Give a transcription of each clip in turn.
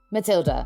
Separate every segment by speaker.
Speaker 1: Matilda,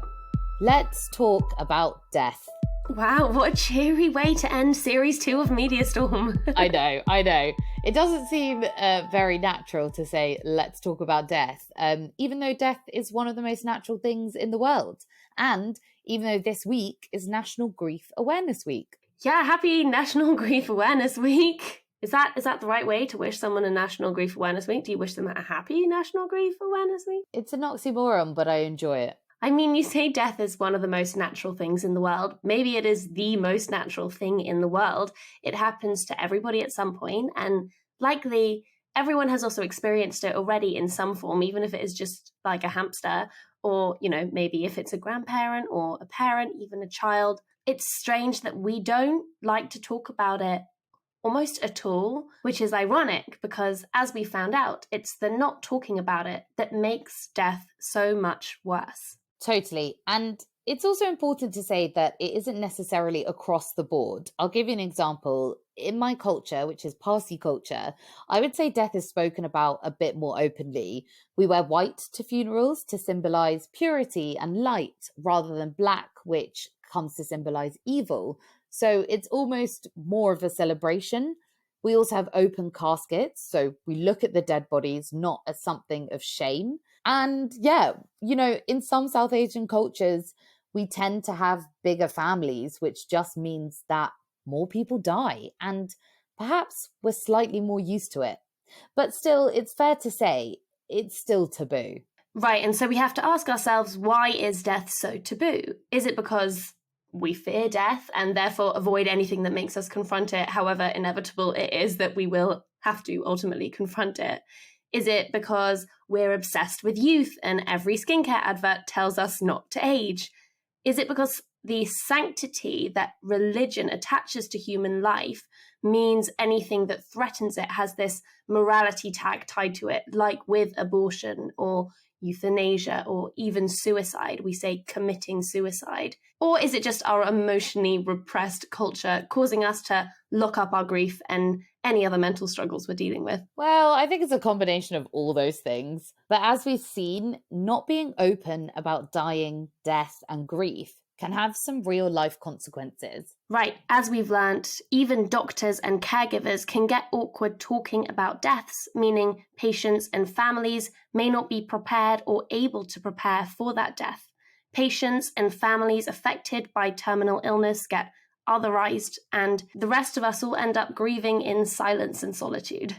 Speaker 1: let's talk about death.
Speaker 2: Wow, what a cheery way to end Series 2 of Media Storm.
Speaker 1: I know. It doesn't seem very natural to say, let's talk about death, even though death is one of the most natural things in the world. And even though this week is National Grief Awareness Week.
Speaker 2: Yeah, happy National Grief Awareness Week. Is that the right way to wish someone a National Grief Awareness Week? Do you wish them a happy National Grief Awareness Week?
Speaker 1: It's an oxymoron, but I enjoy it.
Speaker 2: I mean, you say death is one of the most natural things in the world. Maybe it is the most natural thing in the world. It happens to everybody at some point, and likely everyone has also experienced it already in some form, even if it is just like a hamster, or, maybe if it's a grandparent or a parent, even a child. It's strange that we don't like to talk about it almost at all, which is ironic because, as we found out, it's the not talking about it that makes death so much worse.
Speaker 1: Totally. And it's also important to say that it isn't necessarily across the board. I'll give you an example. In my culture, which is Parsi culture, I would say death is spoken about a bit more openly. We wear white to funerals to symbolize purity and light rather than black, which comes to symbolize evil. So it's almost more of a celebration. We also have open caskets. So we look at the dead bodies not as something of shame. And yeah, in some South Asian cultures, we tend to have bigger families, which just means that more people die. And perhaps we're slightly more used to it. But still, it's fair to say it's still taboo.
Speaker 2: Right. And so we have to ask ourselves, why is death so taboo? Is it because we fear death and therefore avoid anything that makes us confront it, however inevitable it is that we will have to ultimately confront it? Is it because we're obsessed with youth and every skincare advert tells us not to age? Is it because the sanctity that religion attaches to human life means anything that threatens it has this morality tag tied to it, like with abortion or euthanasia or even suicide? We say committing suicide. Or is it just our emotionally repressed culture causing us to lock up our grief and any other mental struggles we're dealing with?
Speaker 1: Well, I think it's a combination of all those things. But as we've seen, not being open about dying, death, and grief can have some real life consequences.
Speaker 2: Right. As we've learnt, even doctors and caregivers can get awkward talking about deaths, meaning patients and families may not be prepared or able to prepare for that death. Patients and families affected by terminal illness get otherized, and the rest of us all end up grieving in silence and solitude.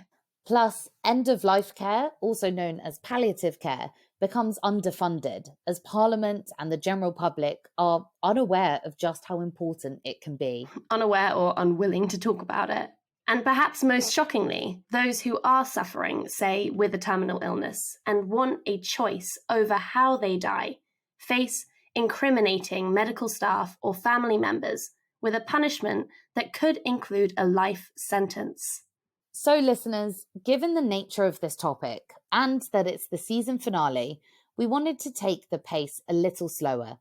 Speaker 1: Plus, end-of-life care, also known as palliative care, becomes underfunded as Parliament and the general public are unaware of just how important it can be.
Speaker 2: Unaware or unwilling to talk about it. And perhaps most shockingly, those who are suffering, say with a terminal illness, and want a choice over how they die, face incriminating medical staff or family members with a punishment that could include a life sentence.
Speaker 1: So listeners, given the nature of this topic and that it's the season finale, we wanted to take the pace a little slower.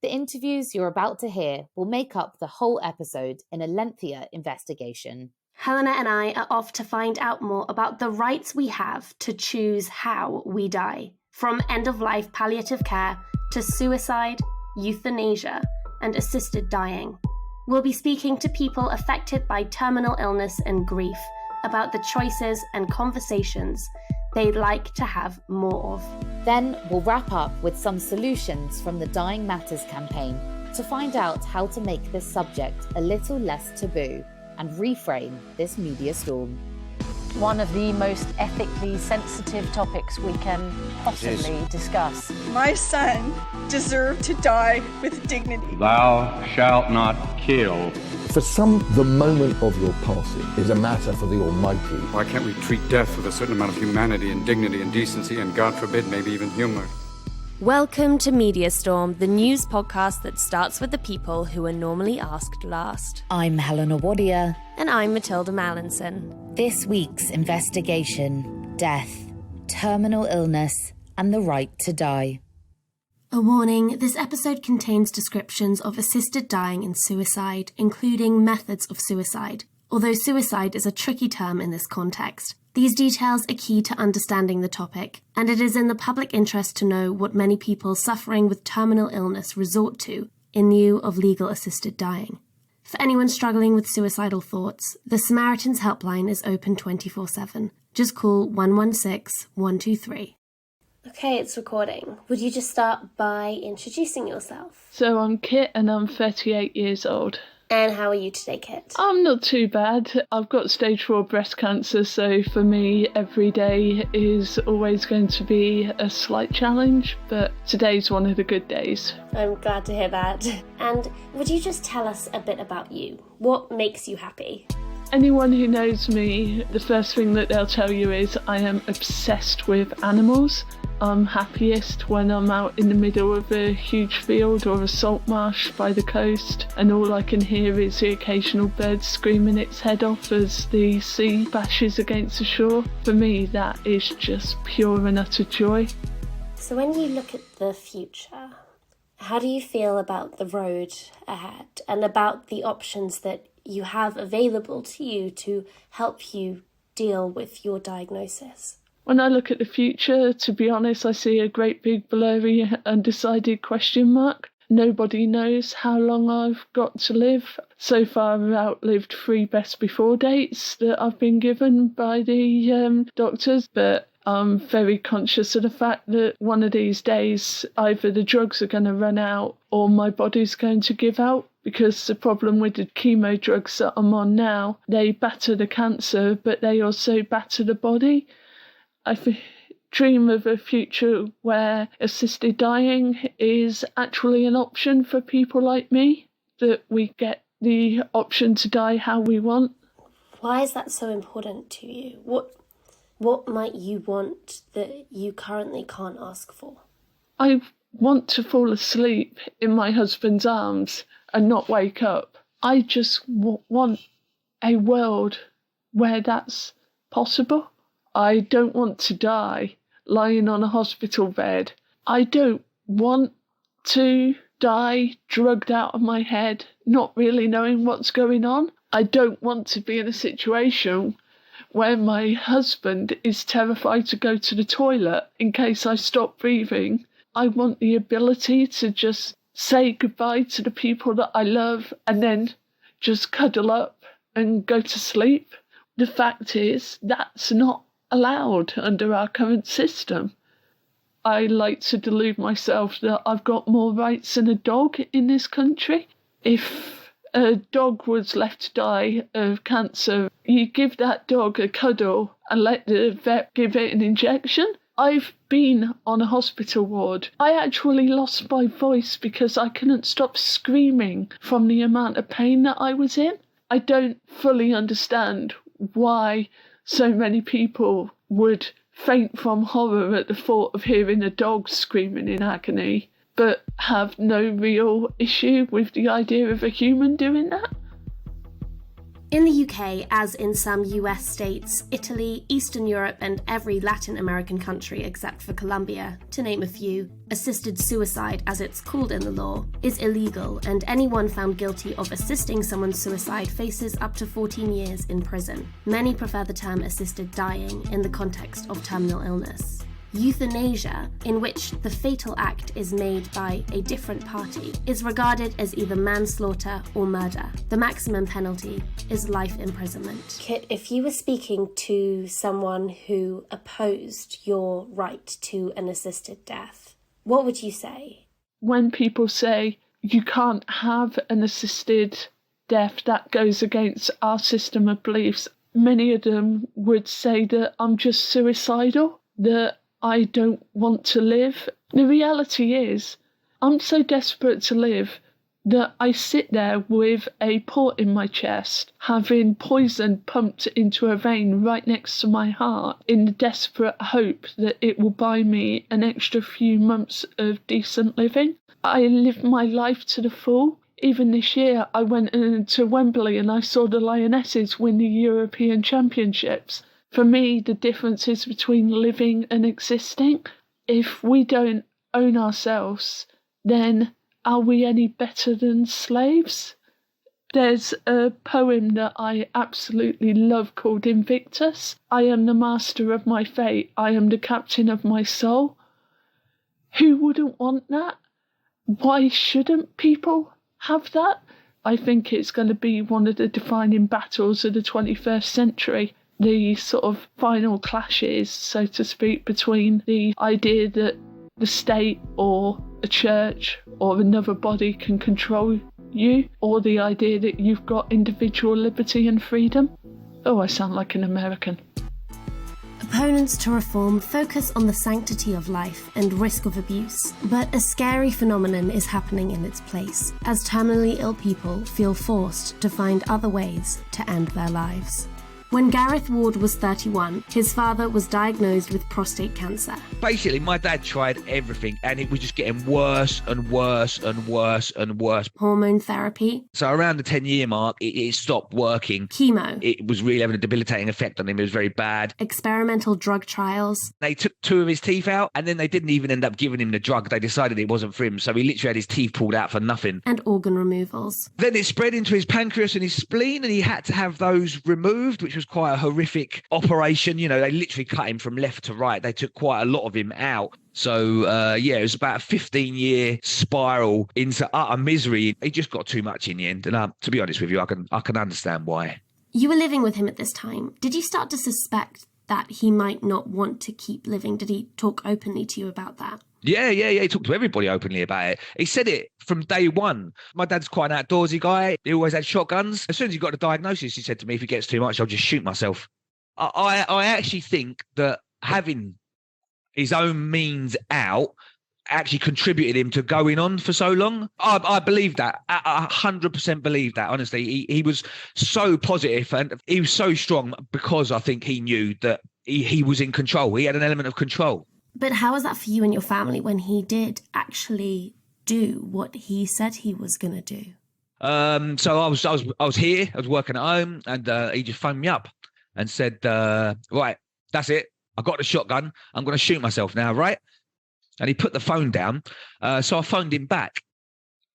Speaker 1: The interviews you're about to hear will make up the whole episode in a lengthier investigation.
Speaker 2: Helena and I are off to find out more about the rights we have to choose how we die, from end-of-life palliative care to suicide, euthanasia, and assisted dying. We'll be speaking to people affected by terminal illness and grief about the choices and conversations they'd like to have more of.
Speaker 1: Then we'll wrap up with some solutions from the Dying Matters campaign to find out how to make this subject a little less taboo and reframe this media storm.
Speaker 3: One of the most ethically sensitive topics we can possibly discuss.
Speaker 4: My son deserved to die with dignity.
Speaker 5: Thou shalt not kill.
Speaker 6: For some, the moment of your passing is a matter for the Almighty.
Speaker 7: Why can't we treat death with a certain amount of humanity and dignity and decency and, God forbid, maybe even humor?
Speaker 2: Welcome to Media Storm, the news podcast that starts with the people who are normally asked last.
Speaker 1: I'm Helena Wadia.
Speaker 2: And I'm Matilda Mallinson.
Speaker 1: This week's investigation: death, terminal illness, and the right to die.
Speaker 2: A warning, this episode contains descriptions of assisted dying and suicide, including methods of suicide. Although suicide is a tricky term in this context, These details are key to understanding the topic, and it is in the public interest to know what many people suffering with terminal illness resort to in lieu of legal assisted dying. For anyone struggling with suicidal thoughts, the Samaritans helpline is open 24/7. Just call 116 123. Okay, it's recording. Would you just start by introducing yourself?
Speaker 8: So I'm Kit and I'm 38 years old.
Speaker 2: And how are you today, Kit?
Speaker 8: I'm not too bad. I've got stage 4 breast cancer, so for me every day is always going to be a slight challenge, but today's one of the good days.
Speaker 2: I'm glad to hear that. And would you just tell us a bit about you? What makes you happy?
Speaker 8: Anyone who knows me, the first thing that they'll tell you is I am obsessed with animals. I'm happiest when I'm out in the middle of a huge field or a salt marsh by the coast, and all I can hear is the occasional bird screaming its head off as the sea bashes against the shore. For me, that is just pure and utter joy.
Speaker 2: So when you look at the future, how do you feel about the road ahead and about the options that you have available to you to help you deal with your diagnosis?
Speaker 8: When I look at the future, to be honest, I see a great big blurry undecided question mark. Nobody knows how long I've got to live. So far I've outlived 3 best before dates that I've been given by the doctors, but I'm very conscious of the fact that one of these days either the drugs are going to run out or my body's going to give out, because the problem with the chemo drugs that I'm on now, they batter the cancer, but they also batter the body. I dream of a future where assisted dying is actually an option for people like me, that we get the option to die how we want.
Speaker 2: Why is that so important to you? What might you want that you currently can't ask for?
Speaker 8: I want to fall asleep in my husband's arms and not wake up. I just want a world where that's possible. I don't want to die lying on a hospital bed. I don't want to die drugged out of my head, not really knowing what's going on. I don't want to be in a situation where my husband is terrified to go to the toilet in case I stop breathing. I want the ability to just say goodbye to the people that I love and then just cuddle up and go to sleep. The fact is, that's not allowed under our current system. I like to delude myself that I've got more rights than a dog in this country. If a dog was left to die of cancer, you give that dog a cuddle and let the vet give it an injection. I've been on a hospital ward. I actually lost my voice because I couldn't stop screaming from the amount of pain that I was in. I don't fully understand why so many people would faint from horror at the thought of hearing a dog screaming in agony, but have no real issue with the idea of a human doing that.
Speaker 2: In the UK, as in some US states, Italy, Eastern Europe, and every Latin American country except for Colombia, to name a few, assisted suicide, as it's called in the law, is illegal, and anyone found guilty of assisting someone's suicide faces up to 14 years in prison. Many prefer the term assisted dying in the context of terminal illness. Euthanasia, in which the fatal act is made by a different party, is regarded as either manslaughter or murder. The maximum penalty is life imprisonment. Kit, if you were speaking to someone who opposed your right to an assisted death, what would you say?
Speaker 8: When people say you can't have an assisted death, that goes against our system of beliefs, many of them would say that I'm just suicidal, that I don't want to live. The reality is, I'm so desperate to live that I sit there with a port in my chest, having poison pumped into a vein right next to my heart, in the desperate hope that it will buy me an extra few months of decent living. I live my life to the full. Even this year, I went to Wembley and I saw the Lionesses win the European Championships. For me, the difference is between living and existing. If we don't own ourselves, then are we any better than slaves? There's a poem that I absolutely love called Invictus. I am the master of my fate. I am the captain of my soul. Who wouldn't want that? Why shouldn't people have that? I think it's going to be one of the defining battles of the 21st century. The sort of final clashes, so to speak, between the idea that the state or a church or another body can control you, or the idea that you've got individual liberty and freedom. Oh, I sound like an American.
Speaker 9: Opponents to reform focus on the sanctity of life and risk of abuse, but a scary phenomenon is happening in its place, as terminally ill people feel forced to find other ways to end their lives. When Gareth Ward was 31, his father was diagnosed with prostate cancer.
Speaker 10: Basically, my dad tried everything and it was just getting worse and worse and worse and worse.
Speaker 9: Hormone therapy.
Speaker 10: So around the 10-year mark, it stopped working.
Speaker 9: Chemo.
Speaker 10: It was really having a debilitating effect on him. It was very bad.
Speaker 9: Experimental drug trials.
Speaker 10: They took 2 of his teeth out and then they didn't even end up giving him the drug. They decided it wasn't for him. So he literally had his teeth pulled out for nothing.
Speaker 9: And organ removals.
Speaker 10: Then it spread into his pancreas and his spleen and he had to have those removed, which was quite a horrific operation. You know, they literally cut him from left to right. They took quite a lot of him out. So, it was about a 15-year spiral into utter misery. He just got too much in the end. And to be honest with you, I can understand why.
Speaker 9: You were living with him at this time. Did you start to suspect that he might not want to keep living? Did he talk openly to you about that?
Speaker 10: Yeah. He talked to everybody openly about it. He said it from day one. My dad's quite an outdoorsy guy. He always had shotguns. As soon as he got the diagnosis, he said to me, if it gets too much, I'll just shoot myself. I actually think that having his own means out actually contributed him to going on for so long. I believe that. I 100% believe that, honestly. He was so positive and he was so strong because I think he knew that he was in control. He had an element of control.
Speaker 9: But how was that for you and your family when he did actually do what he said he was going to do?
Speaker 10: So I was here, I was working at home, and he just phoned me up and said, right, that's it. I got the shotgun. I'm going to shoot myself now, right? And he put the phone down. So I phoned him back.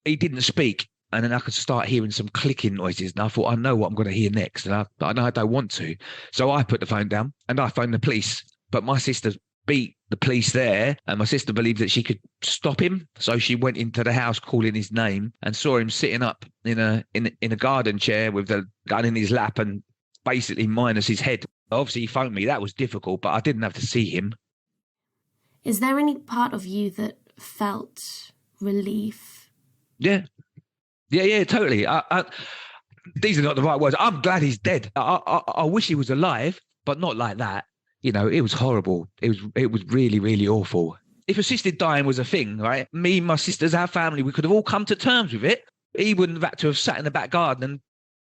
Speaker 10: He didn't speak. And then I could start hearing some clicking noises. And I thought, I know what I'm going to hear next. And I know I don't want to. So I put the phone down and I phoned the police. But my sister beat the police there, and my sister believed that she could stop him, so she went into the house calling his name and saw him sitting up in a garden chair with the gun in his lap and basically minus his head. Obviously he phoned me. That was difficult, but I didn't have to see him.
Speaker 9: Is there any part of you that felt relief?
Speaker 10: Yeah, totally. These are not the right words. I'm glad he's dead. I wish he was alive, but not like that. You know, it was horrible. It was really, really awful. If assisted dying was a thing, right? Me, my sisters, our family, we could have all come to terms with it. He wouldn't have had to have sat in the back garden and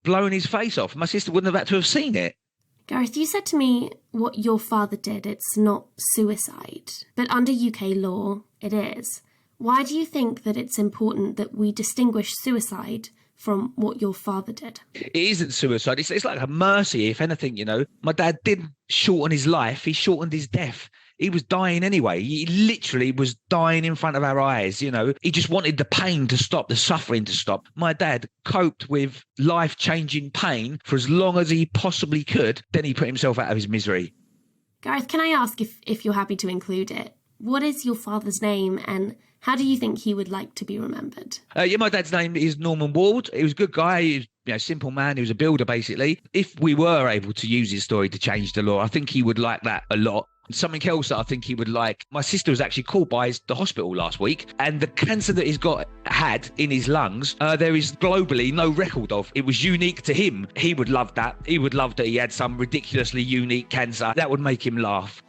Speaker 10: blown his face off. My sister wouldn't have had to have seen it.
Speaker 9: Gareth, you said to me what your father did, it's not suicide. But under UK law, it is. Why do you think that it's important that we distinguish suicide from what your father did?
Speaker 10: It isn't suicide. It's like a mercy, if anything, you know. My dad didn't shorten his life. He shortened his death. He was dying anyway. He literally was dying in front of our eyes, you know. He just wanted the pain to stop, the suffering to stop. My dad coped with life-changing pain for as long as he possibly could. Then he put himself out of his misery.
Speaker 9: Gareth, can I ask if you're happy to include it? What is your father's name and how do you think he would like to be remembered?
Speaker 10: My dad's name is Norman Ward. He was a good guy. He was a simple man. He was a builder, basically. If we were able to use his story to change the law, I think he would like that a lot. Something else that I think he would like, my sister was actually called by the hospital last week, and the cancer that he's had in his lungs, there is globally no record of. It was unique to him. He would love that. He would love that he had some ridiculously unique cancer. That would make him laugh.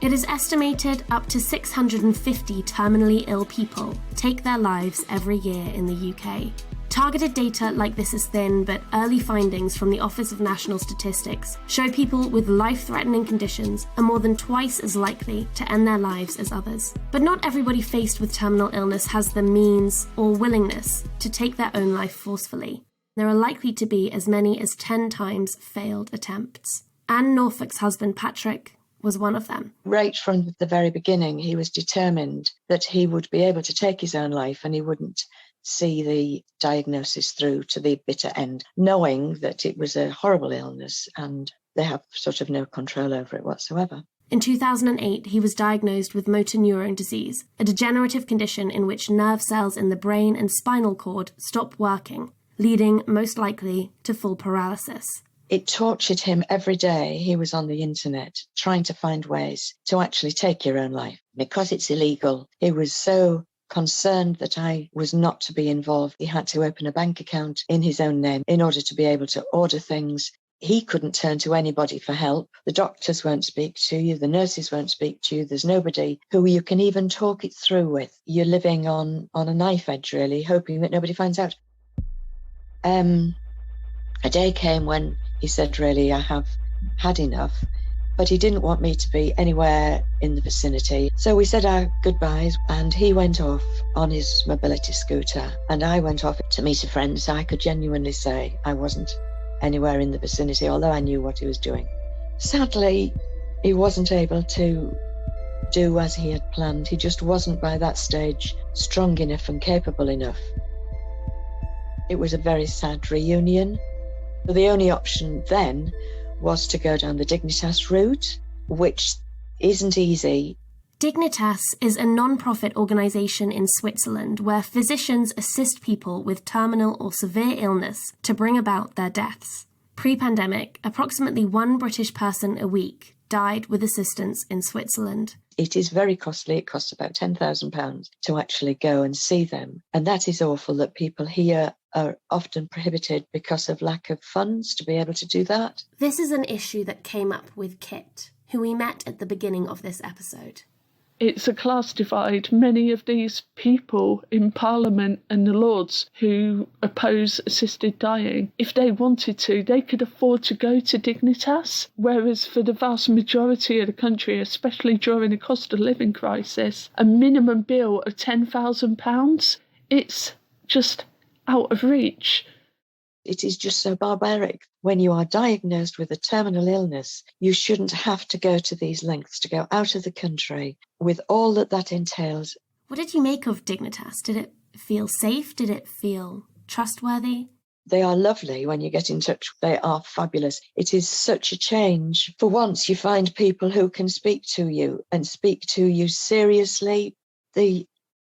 Speaker 9: It is estimated up to 650 terminally ill people take their lives every year in the UK. Targeted data like this is thin, but early findings from the Office of National Statistics show people with life-threatening conditions are more than twice as likely to end their lives as others. But not everybody faced with terminal illness has the means or willingness to take their own life forcefully. There are likely to be as many as 10 times failed attempts. Anne Norfolk's husband, Patrick, was one of them.
Speaker 11: Right from the very beginning, he was determined that he would be able to take his own life and he wouldn't see the diagnosis through to the bitter end, knowing that it was a horrible illness and they have sort of no control over it whatsoever.
Speaker 9: In 2008, he was diagnosed with motor neurone disease, a degenerative condition in which nerve cells in the brain and spinal cord stop working, leading, most likely, to full paralysis.
Speaker 11: It tortured him every day. He was on the internet trying to find ways to actually take your own life. Because it's illegal, he was so concerned that I was not to be involved. He had to open a bank account in his own name in order to be able to order things. He couldn't turn to anybody for help. The doctors won't speak to you. The nurses won't speak to you. There's nobody who you can even talk it through with. You're living on a knife edge, really, hoping that nobody finds out. A day came when he said, really, I have had enough, but he didn't want me to be anywhere in the vicinity. So we said our goodbyes and he went off on his mobility scooter and I went off to meet a friend. So I could genuinely say I wasn't anywhere in the vicinity, although I knew what he was doing. Sadly, he wasn't able to do as he had planned. He just wasn't by that stage strong enough and capable enough. It was a very sad reunion. The only option then was to go down the Dignitas route, which isn't easy.
Speaker 9: Dignitas is a non-profit organisation in Switzerland where physicians assist people with terminal or severe illness to bring about their deaths. Pre-pandemic, approximately 1 British person a week died with assistance in Switzerland.
Speaker 11: It is very costly. It costs about £10,000 to actually go and see them. And that is awful that people here are often prohibited because of lack of funds to be able to do that.
Speaker 9: This is an issue that came up with Kit, who we met at the beginning of this episode.
Speaker 8: It's a class divide. Many of these people in Parliament and the Lords who oppose assisted dying, if they wanted to, they could afford to go to Dignitas, whereas for the vast majority of the country, especially during the cost of living crisis, a minimum bill of £10,000, it's just out of reach.
Speaker 11: It is just so barbaric. When you are diagnosed with a terminal illness, you shouldn't have to go to these lengths to go out of the country with all that entails.
Speaker 9: What did you make of Dignitas? Did it feel safe? Did it feel trustworthy?
Speaker 11: They are lovely when you get in touch. They are fabulous. It is such a change. For once, you find people who can speak to you and speak to you seriously. The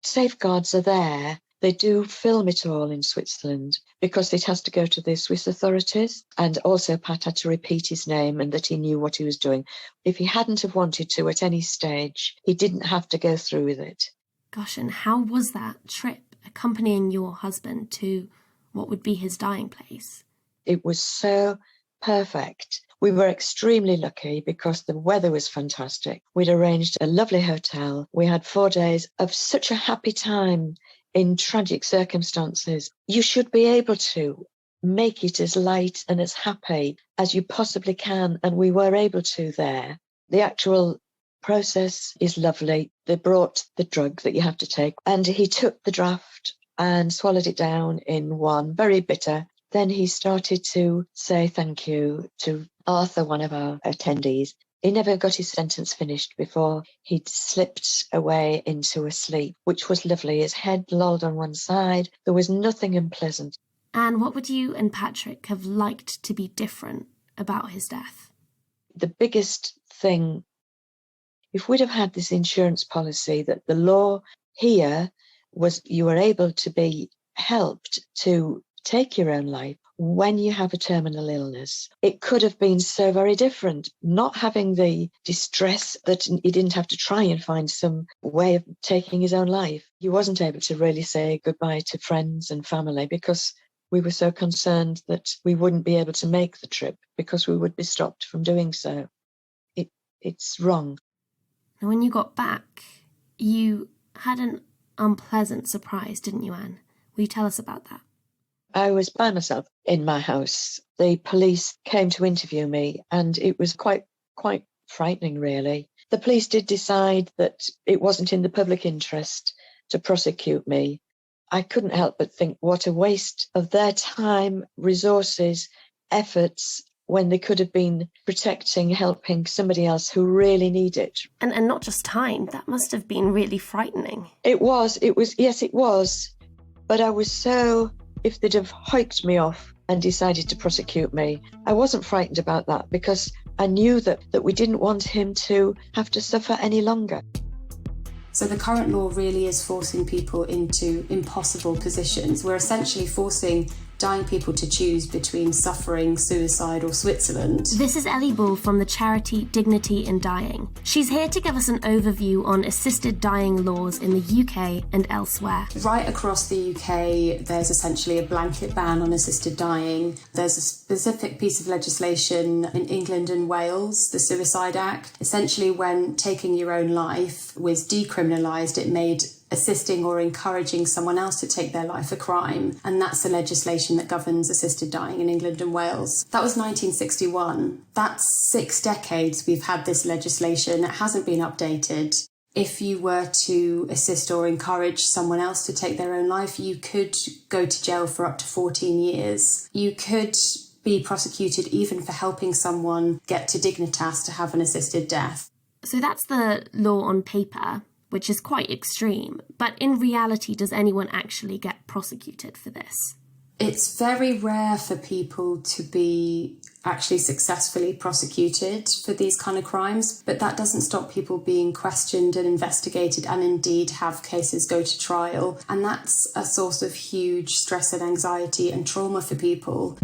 Speaker 11: safeguards are there. They do film it all in Switzerland because it has to go to the Swiss authorities. And also Pat had to repeat his name and that he knew what he was doing. If he hadn't have wanted to at any stage, he didn't have to go through with it.
Speaker 9: Gosh, and how was that trip accompanying your husband to what would be his dying place?
Speaker 11: It was so perfect. We were extremely lucky because the weather was fantastic. We'd arranged a lovely hotel. We had 4 days of such a happy time. In tragic circumstances, you should be able to make it as light and as happy as you possibly can, and we were able to there. The actual process is lovely. They brought the drug that you have to take, and he took the draft and swallowed it down in one, very bitter. Then he started to say thank you to Arthur, one of our attendees. He never got his sentence finished before he'd slipped away into a sleep, which was lovely. His head lolled on one side. There was nothing unpleasant.
Speaker 9: And what would you and Patrick have liked to be different about his death?
Speaker 11: The biggest thing, if we'd have had this insurance policy that the law here was you were able to be helped to take your own life when you have a terminal illness, it could have been so very different. Not having the distress that he didn't have to try and find some way of taking his own life. He wasn't able to really say goodbye to friends and family because we were so concerned that we wouldn't be able to make the trip because we would be stopped from doing so. It's wrong.
Speaker 9: And when you got back, you had an unpleasant surprise, didn't you, Anne? Will you tell us about that?
Speaker 11: I was by myself in my house. The police came to interview me and it was quite frightening, really. The police did decide that it wasn't in the public interest to prosecute me. I couldn't help but think what a waste of their time, resources, efforts, when they could have been protecting, helping somebody else who really need it.
Speaker 9: And not just time, that must have been really frightening.
Speaker 11: It was, yes, it was. But I was so, if they'd have hiked me off and decided to prosecute me, I wasn't frightened about that because I knew that we didn't want him to have to suffer any longer.
Speaker 12: So the current law really is forcing people into impossible positions. We're essentially forcing dying people to choose between suffering, suicide or Switzerland.
Speaker 9: This is Ellie Ball from the charity Dignity in Dying. She's here to give us an overview on assisted dying laws in the UK and elsewhere.
Speaker 12: Right across the UK, there's essentially a blanket ban on assisted dying. There's a specific piece of legislation in England and Wales, the Suicide Act. Essentially, when taking your own life was decriminalised, it made assisting or encouraging someone else to take their life a crime, and that's the legislation that governs assisted dying in England and Wales. That was 1961. That's 6 decades we've had this legislation. It hasn't been updated. If you were to assist or encourage someone else to take their own life, you could go to jail for up to 14 years. You could be prosecuted even for helping someone get to Dignitas to have an assisted death.
Speaker 9: So that's the law on paper, which is quite extreme. But in reality, does anyone actually get prosecuted for this?
Speaker 12: It's very rare for people to be actually successfully prosecuted for these kind of crimes, but that doesn't stop people being questioned and investigated and indeed have cases go to trial. And that's a source of huge stress and anxiety and trauma for people.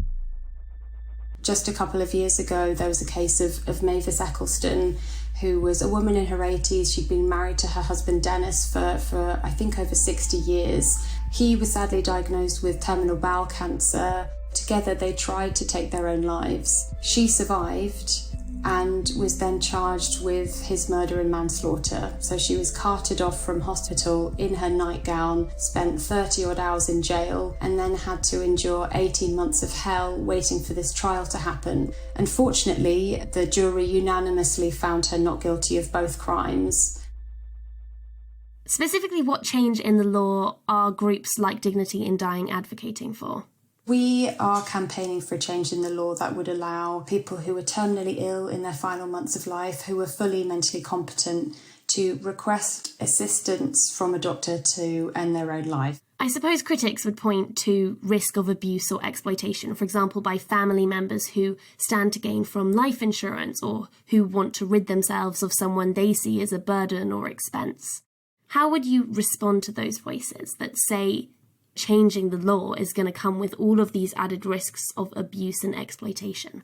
Speaker 12: Just a couple of years ago, there was a case of Mavis Eccleston, who was a woman in her 80s. She'd been married to her husband Dennis for I think over 60 years. He was sadly diagnosed with terminal bowel cancer. Together they tried to take their own lives. She survived and was then charged with his murder and manslaughter. So she was carted off from hospital in her nightgown, spent 30 odd hours in jail, and then had to endure 18 months of hell waiting for this trial to happen. Unfortunately, the jury unanimously found her not guilty of both crimes.
Speaker 9: Specifically, what change in the law are groups like Dignity in Dying advocating for?
Speaker 12: We are campaigning for a change in the law that would allow people who are terminally ill in their final months of life, who are fully mentally competent, to request assistance from a doctor to end their own life.
Speaker 9: I suppose critics would point to risk of abuse or exploitation, for example, by family members who stand to gain from life insurance or who want to rid themselves of someone they see as a burden or expense. How would you respond to those voices that say changing the law is going to come with all of these added risks of abuse and exploitation?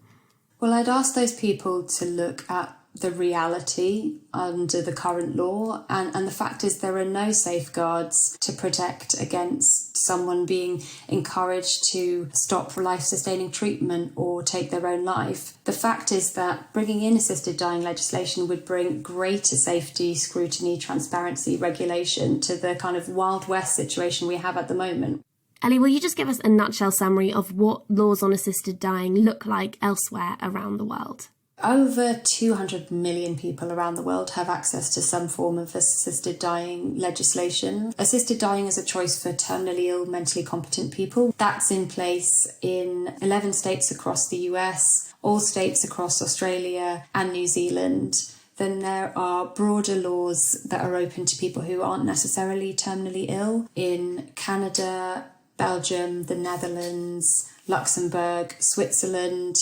Speaker 12: Well, I'd ask those people to look at the reality under the current law, and the fact is there are no safeguards to protect against someone being encouraged to stop life-sustaining treatment or take their own life. The fact is that bringing in assisted dying legislation would bring greater safety, scrutiny, transparency, regulation to the kind of Wild West situation we have at the moment.
Speaker 9: Ellie, will you just give us a nutshell summary of what laws on assisted dying look like elsewhere around the world?
Speaker 12: Over 200 million people around the world have access to some form of assisted dying legislation. Assisted dying is a choice for terminally ill, mentally competent people. That's in place in 11 states across the US, all states across Australia and New Zealand. Then there are broader laws that are open to people who aren't necessarily terminally ill in Canada, Belgium, the Netherlands, Luxembourg, Switzerland,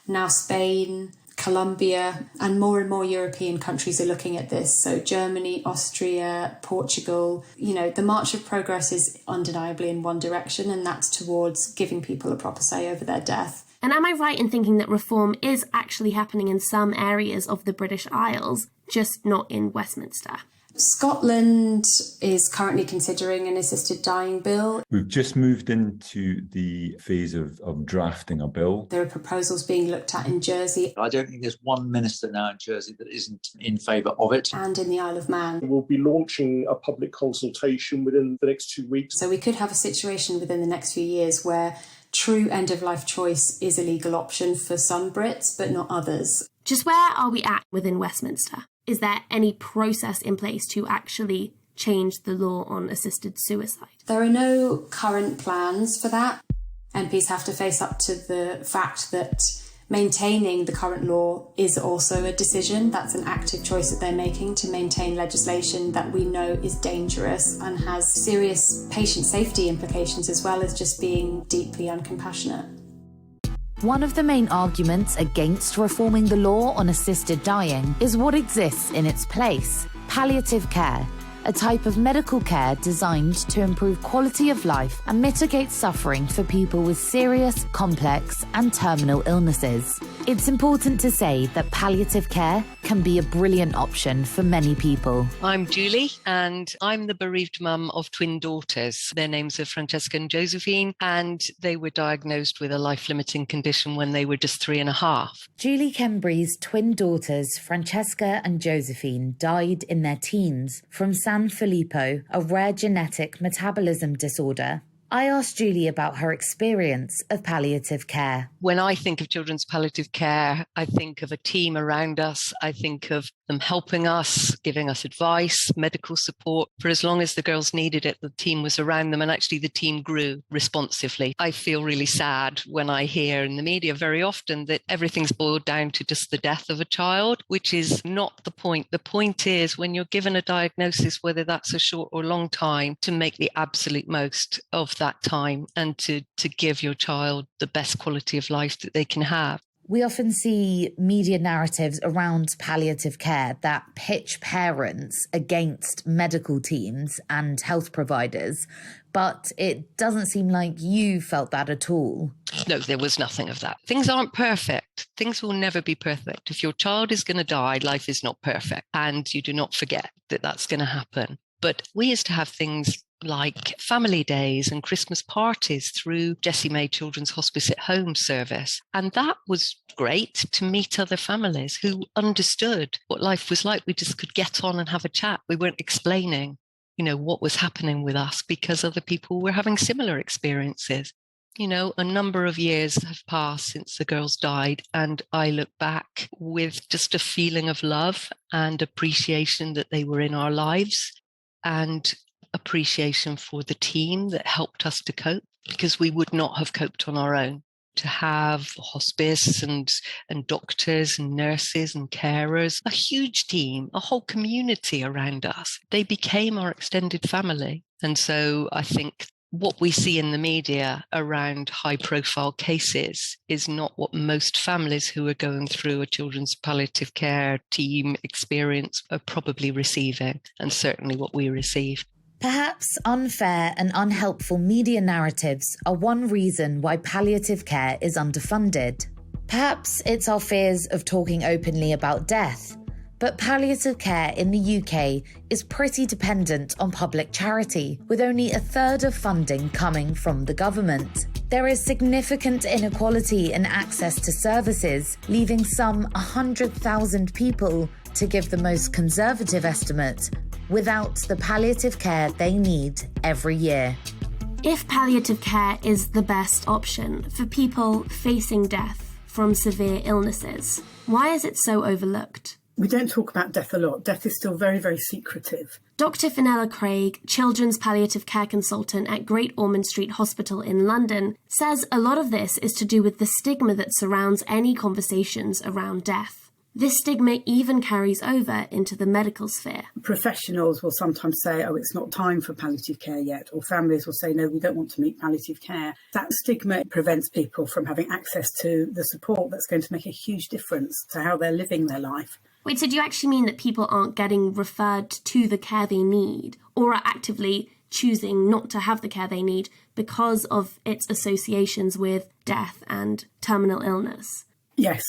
Speaker 12: now Spain, Colombia, and more European countries are looking at this. So Germany, Austria, Portugal. The march of progress is undeniably in one direction, and that's towards giving people a proper say over their death.
Speaker 9: And am I right in thinking that reform is actually happening in some areas of the British Isles, just not in Westminster?
Speaker 12: Scotland is currently considering an assisted dying bill.
Speaker 13: We've just moved into the phase of drafting a bill.
Speaker 12: There are proposals being looked at in Jersey.
Speaker 14: I don't think there's one minister now in Jersey that isn't in favour of it.
Speaker 12: And in the Isle of Man.
Speaker 15: We'll be launching a public consultation within the next 2 weeks.
Speaker 12: So we could have a situation within the next few years where true end-of-life choice is a legal option for some Brits, but not others.
Speaker 9: Just where are we at within Westminster? Is there any process in place to actually change the law on assisted suicide?
Speaker 12: There are no current plans for that. MPs have to face up to the fact that Maintaining the current law is also a decision. That's an active choice that they're making to maintain legislation that we know is dangerous and has serious patient safety implications, as well as just being deeply uncompassionate.
Speaker 1: One of the main arguments against reforming the law on assisted dying is what exists in its place: palliative care, a type of medical care designed to improve quality of life and mitigate suffering for people with serious, complex, and terminal illnesses. It's important to say that palliative care can be a brilliant option for many people.
Speaker 16: I'm Julie, and I'm the bereaved mum of twin daughters. Their names are Francesca and Josephine, and they were diagnosed with a life-limiting condition when they were just 3.5.
Speaker 1: Julie Kembry's twin daughters, Francesca and Josephine, died in their teens from Sanfilippo, a rare genetic metabolism disorder. I asked Julie about her experience of palliative care.
Speaker 16: When I think of children's palliative care, I think of a team around us. I think of them helping us, giving us advice, medical support. For as long as the girls needed it, the team was around them, and actually the team grew responsively. I feel really sad when I hear in the media very often that everything's boiled down to just the death of a child, which is not the point. The point is, when you're given a diagnosis, whether that's a short or long time, to make the absolute most of that time and to give your child the best quality of life that they can have.
Speaker 1: We often see media narratives around palliative care that pitch parents against medical teams and health providers, but it doesn't seem like you felt that at all.
Speaker 16: No, there was nothing of that. Things aren't perfect. Things will never be perfect. If your child is going to die, life is not perfect, and you do not forget that that's going to happen. But we used to have things like family days and Christmas parties through Jessie May Children's Hospice at Home service. And that was great to meet other families who understood what life was like. We just could get on and have a chat. We weren't explaining, what was happening with us because other people were having similar experiences. A number of years have passed since the girls died, and I look back with just a feeling of love and appreciation that they were in our lives, and appreciation for the team that helped us to cope, because we would not have coped on our own. To have hospice and doctors and nurses and carers, a huge team, a whole community around us. They became our extended family. And so I think what we see in the media around high-profile cases is not what most families who are going through a children's palliative care team experience are probably receiving, and certainly what we received.
Speaker 1: Perhaps unfair and unhelpful media narratives are one reason why palliative care is underfunded. Perhaps it's our fears of talking openly about death, but palliative care in the UK is pretty dependent on public charity, with only a third of funding coming from the government. There is significant inequality in access to services, leaving some 100,000 people, to give the most conservative estimate, without the palliative care they need every year.
Speaker 9: If palliative care is the best option for people facing death from severe illnesses, why is it so overlooked?
Speaker 17: We don't talk about death a lot. Death is still very, very secretive.
Speaker 9: Dr. Fenella Craig, children's palliative care consultant at Great Ormond Street Hospital in London, says a lot of this is to do with the stigma that surrounds any conversations around death. This stigma even carries over into the medical sphere.
Speaker 17: Professionals will sometimes say, it's not time for palliative care yet, or families will say, no, we don't want to meet palliative care. That stigma prevents people from having access to the support that's going to make a huge difference to how they're living their life.
Speaker 9: Wait, so do you actually mean that people aren't getting referred to the care they need, or are actively choosing not to have the care they need because of its associations with death and terminal illness?
Speaker 17: Yes.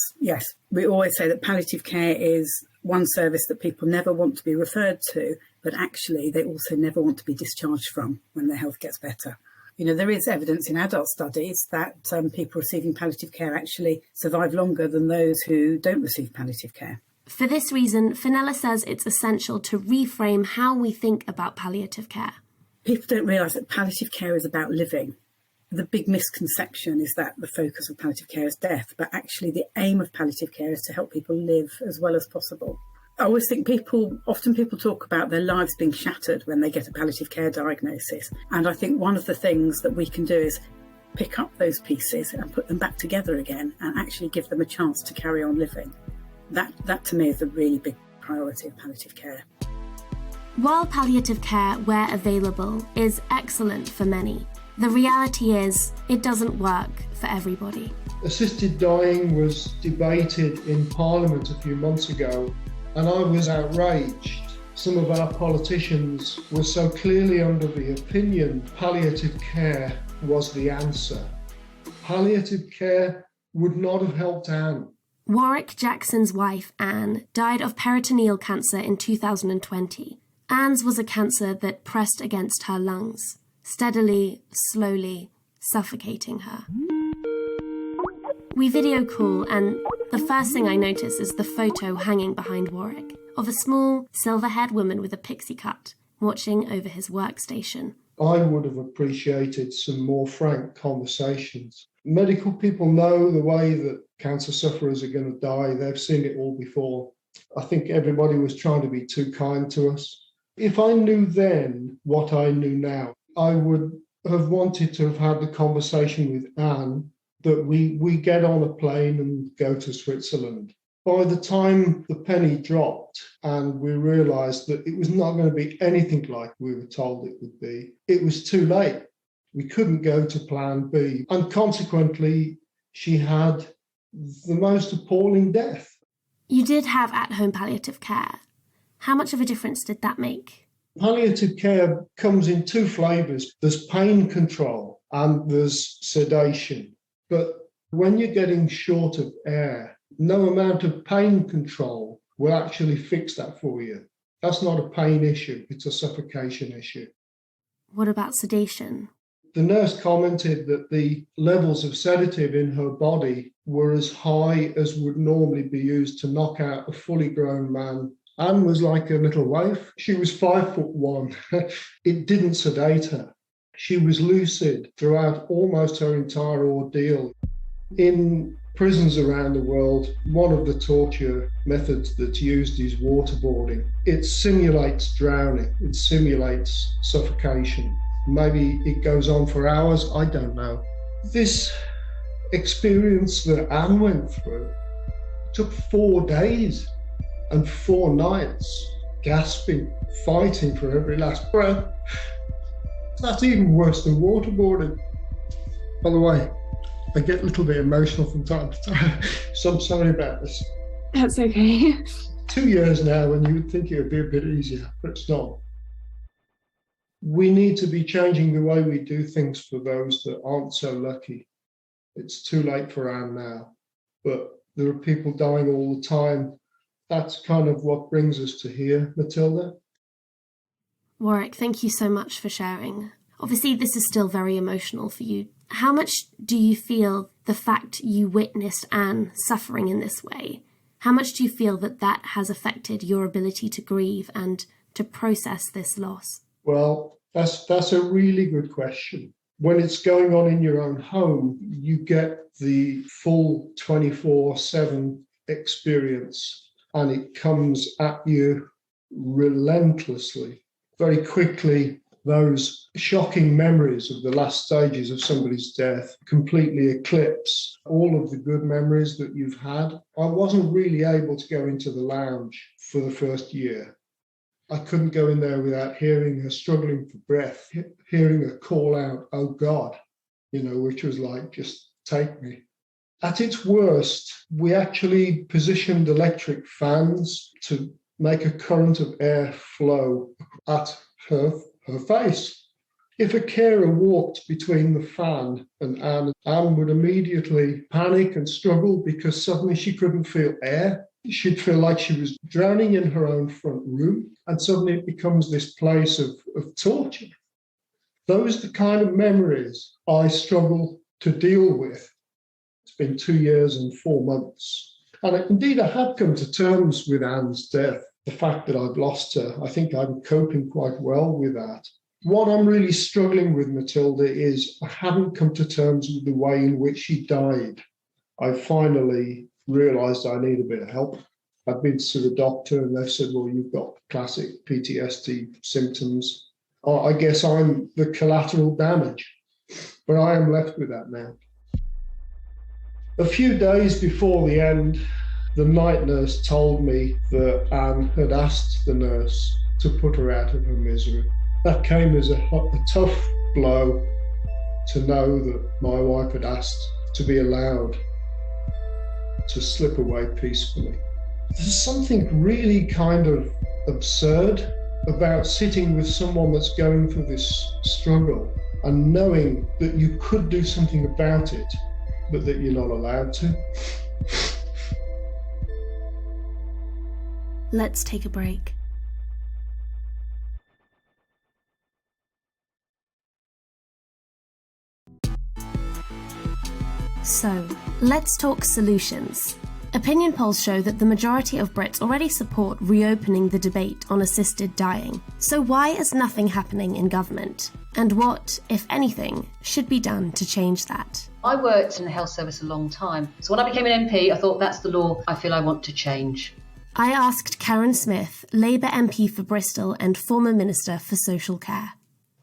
Speaker 17: We always say that palliative care is one service that people never want to be referred to, but actually they also never want to be discharged from when their health gets better. There is evidence in adult studies that people receiving palliative care actually survive longer than those who don't receive palliative care.
Speaker 9: For this reason, Fenella says it's essential to reframe how we think about palliative care.
Speaker 17: People don't realise that palliative care is about living. The big misconception is that the focus of palliative care is death, but actually the aim of palliative care is to help people live as well as possible. I always think people talk about their lives being shattered when they get a palliative care diagnosis. And I think one of the things that we can do is pick up those pieces and put them back together again and actually give them a chance to carry on living. That to me is a really big priority of palliative care.
Speaker 9: While palliative care, where available, is excellent for many, the reality is it doesn't work for everybody.
Speaker 18: Assisted dying was debated in Parliament a few months ago, and I was outraged. Some of our politicians were so clearly under the opinion palliative care was the answer. Palliative care would not have helped Anne.
Speaker 9: Warwick Jackson's wife, Anne, died of peritoneal cancer in 2020. Anne's was a cancer that pressed against her lungs, steadily, slowly, suffocating her. We video call, and the first thing I notice is the photo hanging behind Warwick of a small, silver-haired woman with a pixie cut, watching over his workstation.
Speaker 18: I would have appreciated some more frank conversations. Medical people know the way that cancer sufferers are going to die. They've seen it all before. I think everybody was trying to be too kind to us. If I knew then what I knew now, I would have wanted to have had the conversation with Anne that we get on a plane and go to Switzerland. By the time the penny dropped and we realised that it was not going to be anything like we were told it would be, it was too late. We couldn't go to plan B. And consequently, she had the most appalling death.
Speaker 9: You did have at-home palliative care. How much of a difference did that make?
Speaker 18: Palliative care comes in two flavours. There's pain control and there's sedation. But when you're getting short of air, no amount of pain control will actually fix that for you. That's not a pain issue, it's a suffocation issue.
Speaker 9: What about sedation?
Speaker 18: The nurse commented that the levels of sedative in her body were as high as would normally be used to knock out a fully grown man. Anne was like a little waif. She was 5'1". It didn't sedate her. She was lucid throughout almost her entire ordeal. In prisons around the world, one of the torture methods that's used is waterboarding. It simulates drowning. It simulates suffocation. Maybe it goes on for hours, I don't know. This experience that Anne went through took 4 days and 4 nights, gasping, fighting for every last breath. That's even worse than waterboarding. By the way, I get a little bit emotional from time to time, so I'm sorry about this.
Speaker 19: That's okay.
Speaker 18: 2 years now, and you would think it would be a bit easier, but it's not. We need to be changing the way we do things for those that aren't so lucky. It's too late for Anne now, but there are people dying all the time. That's kind of what brings us to here, Matilda.
Speaker 9: Warwick, thank you so much for sharing. Obviously, this is still very emotional for you. How much do you feel the fact you witnessed Anne suffering in this way, how much do you feel that that has affected your ability to grieve and to process this loss?
Speaker 18: Well, that's a really good question. When it's going on in your own home, you get the full 24/7 experience, and it comes at you relentlessly. Very quickly, those shocking memories of the last stages of somebody's death completely eclipse all of the good memories that you've had. I wasn't really able to go into the lounge for the first year. I couldn't go in there without hearing her struggling for breath, hearing her call out, "Oh God," which was like, just take me. At its worst, we actually positioned electric fans to make a current of air flow at her face. If a carer walked between the fan and Anne would immediately panic and struggle because suddenly she couldn't feel air. She'd feel like she was drowning in her own front room, and suddenly it becomes this place of torture. Those are the kind of memories I struggle to deal with. It's been 2 years and 4 months. And indeed, I have come to terms with Anne's death. The fact that I've lost her, I think I'm coping quite well with that. What I'm really struggling with, Matilda, is I haven't come to terms with the way in which she died. I finally realised I need a bit of help. I've been to the doctor and they've said, well, you've got classic PTSD symptoms. I guess I'm the collateral damage. But I am left with that now. A few days before the end, the night nurse told me that Anne had asked the nurse to put her out of her misery. That came as a tough blow to know that my wife had asked to be allowed to slip away peacefully. There's something really kind of absurd about sitting with someone that's going through this struggle and knowing that you could do something about it, but that you're not allowed to.
Speaker 9: Let's take a break. So, let's talk solutions. Opinion polls show that the majority of Brits already support reopening the debate on assisted dying. So why is nothing happening in government? And what, if anything, should be done to change that?
Speaker 19: I worked in the health service a long time. So when I became an MP, I thought that's the law I feel I want to change.
Speaker 9: I asked Karen Smith, Labour MP for Bristol and former Minister for Social Care.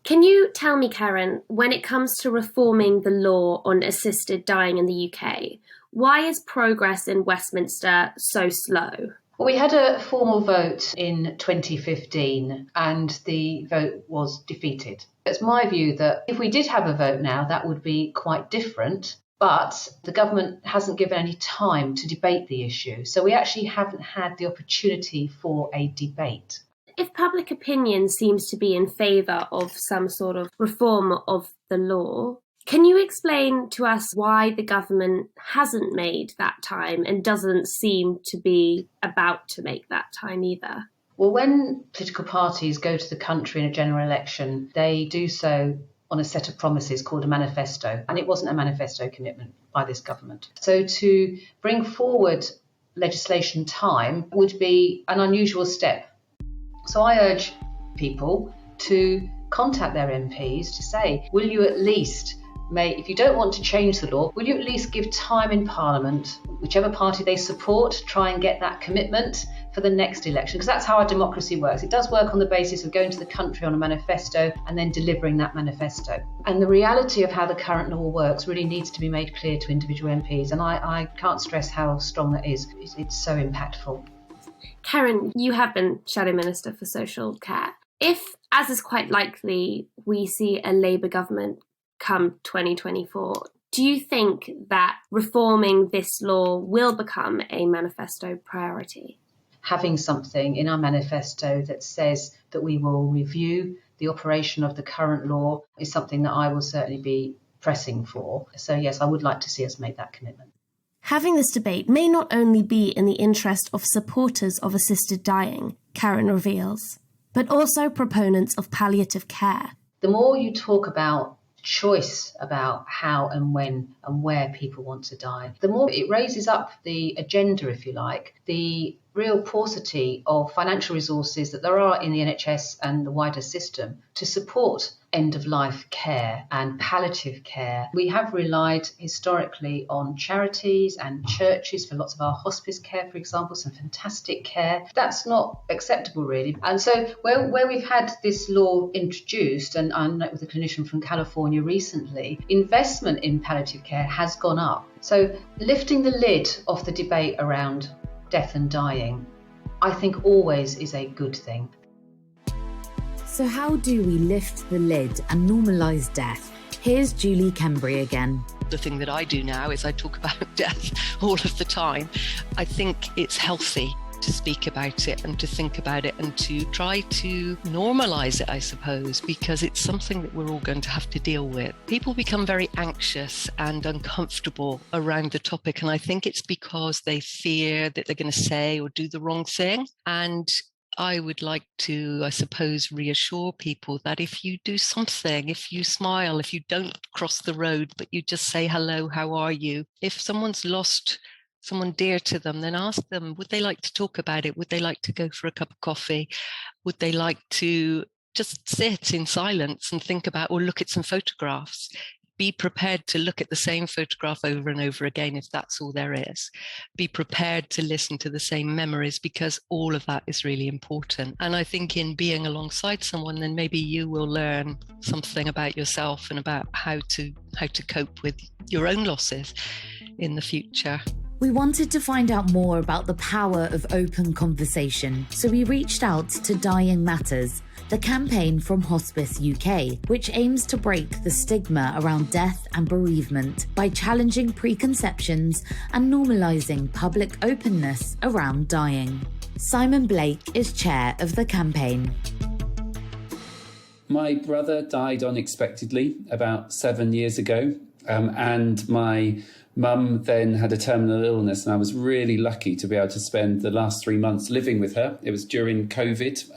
Speaker 9: Can you tell me, Karen, when it comes to reforming the law on assisted dying in the UK, why is progress in Westminster so slow?
Speaker 19: Well, we had a formal vote in 2015 and the vote was defeated. It's my view that if we did have a vote now, that would be quite different. But the government hasn't given any time to debate the issue. So we actually haven't had the opportunity for a debate.
Speaker 9: If public opinion seems to be in favour of some sort of reform of the law, can you explain to us why the government hasn't made that time and doesn't seem to be about to make that time either?
Speaker 19: Well, when political parties go to the country in a general election, they do so on a set of promises called a manifesto, and it wasn't a manifesto commitment by this government. So to bring forward legislation time would be an unusual step. So I urge people to contact their MPs to say, will you at least, if you don't want to change the law, will you at least give time in Parliament, whichever party they support, try and get that commitment for the next election? Because that's how our democracy works. It does work on the basis of going to the country on a manifesto and then delivering that manifesto. And the reality of how the current law works really needs to be made clear to individual MPs. And I can't stress how strong that is. It's so impactful.
Speaker 9: Karen, you have been Shadow Minister for Social Care. If, as is quite likely, we see a Labour government come 2024, do you think that reforming this law will become a manifesto priority?
Speaker 19: Having something in our manifesto that says that we will review the operation of the current law is something that I will certainly be pressing for. So yes, I would like to see us make that commitment.
Speaker 9: Having this debate may not only be in the interest of supporters of assisted dying, Karen reveals, but also proponents of palliative care.
Speaker 19: The more you talk about choice about how and when and where people want to die, the more it raises up the agenda, if you like, the real paucity of financial resources that there are in the NHS and the wider system to support end-of-life care and palliative care. We have relied historically on charities and churches for lots of our hospice care, for example, some fantastic care. That's not acceptable, really. And so where we've had this law introduced, and I met with a clinician from California recently, investment in palliative care has gone up. So lifting the lid off the debate around death and dying, I think always is a good thing.
Speaker 1: So how do we lift the lid and normalise death? Here's Julie Kembury again.
Speaker 16: The thing that I do now is I talk about death all of the time. I think it's healthy to speak about it and to think about it and to try to normalise it, I suppose, because it's something that we're all going to have to deal with. People become very anxious and uncomfortable around the topic, and I think it's because they fear that they're going to say or do the wrong thing. And I would like to, I suppose, reassure people that if you do something, if you smile, if you don't cross the road, but you just say, hello, how are you? If someone's lost someone dear to them, then ask them, would they like to talk about it? Would they like to go for a cup of coffee? Would they like to just sit in silence and think about or look at some photographs? Be prepared to look at the same photograph over and over again if that's all there is. Be prepared to listen to the same memories, because all of that is really important. And I think in being alongside someone, then maybe you will learn something about yourself and about how to cope with your own losses in the future.
Speaker 1: We wanted to find out more about the power of open conversation, so we reached out to Dying Matters, the campaign from Hospice UK, which aims to break the stigma around death and bereavement by challenging preconceptions and normalising public openness around dying. Simon Blake is chair of the campaign.
Speaker 20: My brother died unexpectedly about 7 years ago, and my mum then had a terminal illness, and I was really lucky to be able to spend the last 3 months living with her. It was during COVID,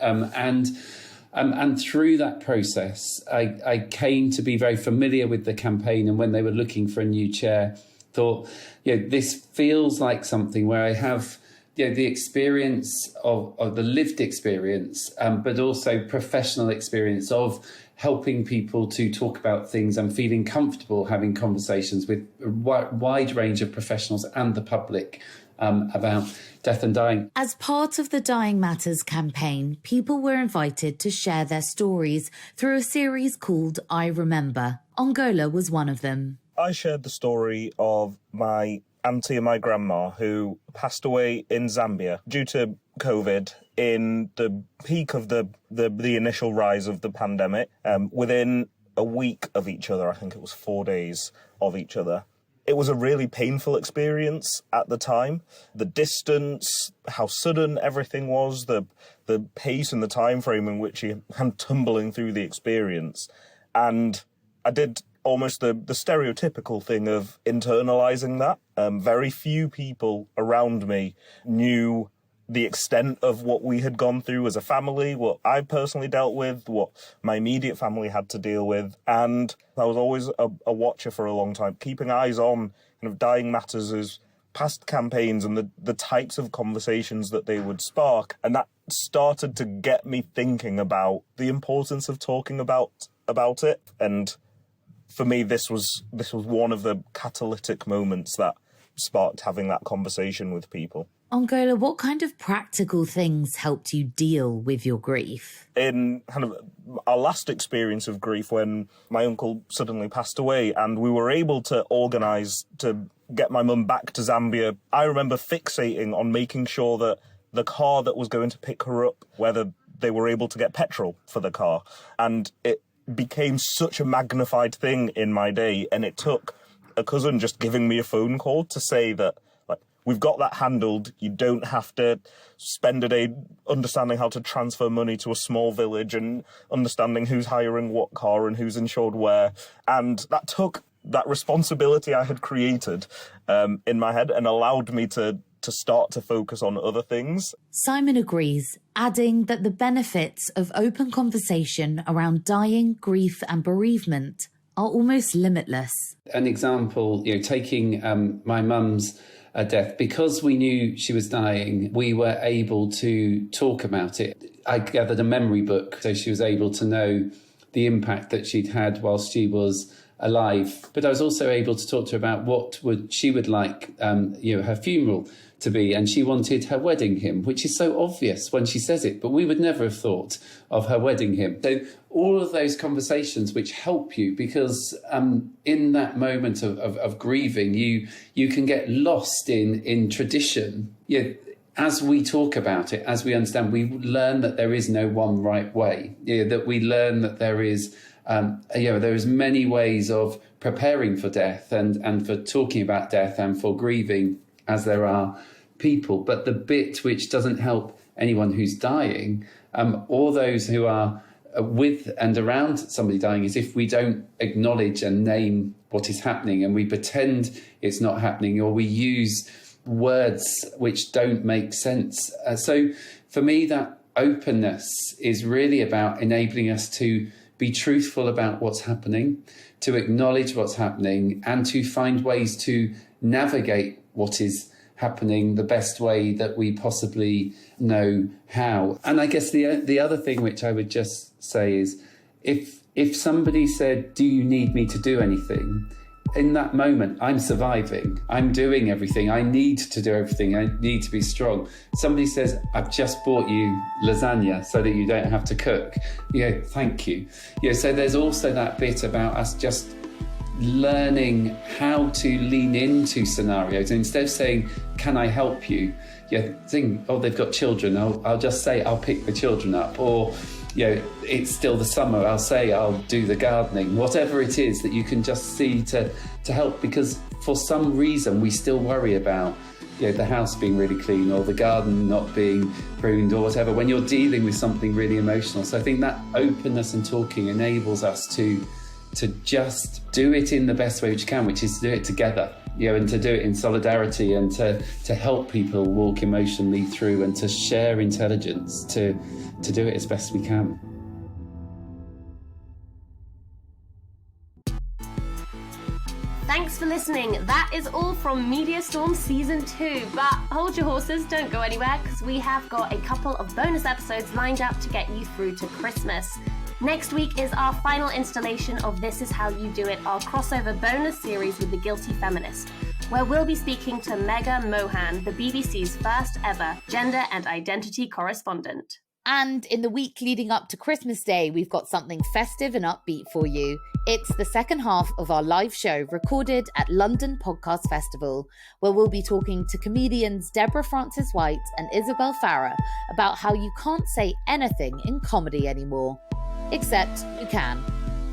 Speaker 20: and through that process, I came to be very familiar with the campaign. And when they were looking for a new chair, thought, this feels like something where I have the experience of the lived experience, but also professional experience of helping people to talk about things and feeling comfortable having conversations with a wide range of professionals and the public about death and dying.
Speaker 1: As part of the Dying Matters campaign, people were invited to share their stories through a series called I Remember. Ongola was one of them.
Speaker 21: I shared the story of my auntie and my grandma who passed away in Zambia due to COVID in the peak of the initial rise of the pandemic, within a week of each other. I think it was 4 days of each other. It was a really painful experience at the time. The distance, how sudden everything was, the pace and the time frame in which you had tumbling through the experience. And I did almost the stereotypical thing of internalizing that. Very few people around me knew the extent of what we had gone through as a family, what I personally dealt with, what my immediate family had to deal with. And I was always a watcher for a long time, keeping eyes on kind of Dying Matters' past campaigns and the types of conversations that they would spark. And that started to get me thinking about the importance of talking about it. And for me, this was one of the catalytic moments that sparked having that conversation with people.
Speaker 1: Ongola, what kind of practical things helped you deal with your grief?
Speaker 21: In kind of our last experience of grief, when my uncle suddenly passed away and we were able to organise to get my mum back to Zambia, I remember fixating on making sure that the car that was going to pick her up, whether they were able to get petrol for the car. And it became such a magnified thing in my day, and it took a cousin just giving me a phone call to say that, like, we've got that handled. You don't have to spend a day understanding how to transfer money to a small village and understanding who's hiring what car and who's insured where. And that took that responsibility I had created in my head and allowed me to start to focus on other things.
Speaker 1: Simon agrees, adding that the benefits of open conversation around dying, grief and bereavement are almost limitless.
Speaker 20: An example, taking my mum's death, because we knew she was dying, we were able to talk about it. I gathered a memory book, so she was able to know the impact that she'd had whilst she was alive. But I was also able to talk to her about what she would like her funeral to be, and she wanted her wedding hymn, which is so obvious when she says it, but we would never have thought of her wedding hymn. So all of those conversations which help you, because in that moment of grieving, you can get lost in tradition. As we talk about it, as we understand, we learn that there is no one right way. That we learn that there is many ways of preparing for death and for talking about death and for grieving, as there are people. But the bit which doesn't help anyone who's dying, or those who are with and around somebody dying, is if we don't acknowledge and name what is happening and we pretend it's not happening, or we use words which don't make sense. So for me, that openness is really about enabling us to be truthful about what's happening, to acknowledge what's happening, and to find ways to navigate what is happening the best way that we possibly know how. And I guess the other thing which I would just say is if somebody said, do you need me to do anything? In that moment, I'm surviving. I'm doing everything. I need to do everything. I need to be strong. Somebody says, I've just bought you lasagna so that you don't have to cook. Thank you. So there's also that bit about us just learning how to lean into scenarios. And instead of saying, can I help you? Think, they've got children. I'll just say, I'll pick the children up. Or, it's still the summer. I'll say I'll do the gardening. Whatever it is that you can just see to help, because for some reason we still worry about the house being really clean or the garden not being pruned or whatever when you're dealing with something really emotional. So I think that openness and talking enables us to just do it in the best way which you can, which is to do it together, and to do it in solidarity and to help people walk emotionally through and to share intelligence to do it as best we can.
Speaker 9: Thanks for listening. That is all from Media Storm Season 2. But hold your horses, don't go anywhere, because we have got a couple of bonus episodes lined up to get you through to Christmas. Next week is our final installation of This Is How You Do It, our crossover bonus series with The Guilty Feminist, where we'll be speaking to Megha Mohan, the BBC's first ever gender and identity correspondent.
Speaker 1: And in the week leading up to Christmas Day, we've got something festive and upbeat for you. It's the second half of our live show recorded at London Podcast Festival, where we'll be talking to comedians Deborah Frances-White and Isabel Farah about how you can't say anything in comedy anymore. Except you can.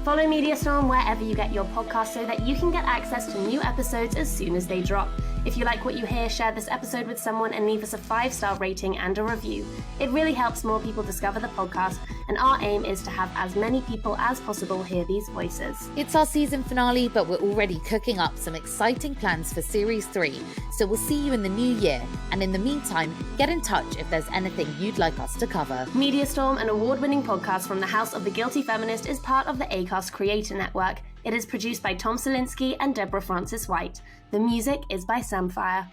Speaker 9: Follow Media Storm wherever you get your podcast so that you can get access to new episodes as soon as they drop. If you like what you hear, share this episode with someone and leave us a 5-star rating and a review. It really helps more people discover the podcast, and our aim is to have as many people as possible hear these voices.
Speaker 1: It's our season finale, but we're already cooking up some exciting plans for Series 3, so we'll see you in the new year. And in the meantime, get in touch if there's anything you'd like us to cover.
Speaker 9: Media Storm, an award-winning podcast from the House of the Guilty Feminist, is part of the Acast Creator Network. It is produced by Tom Salinsky and Deborah Frances-White. The music is by Samfire.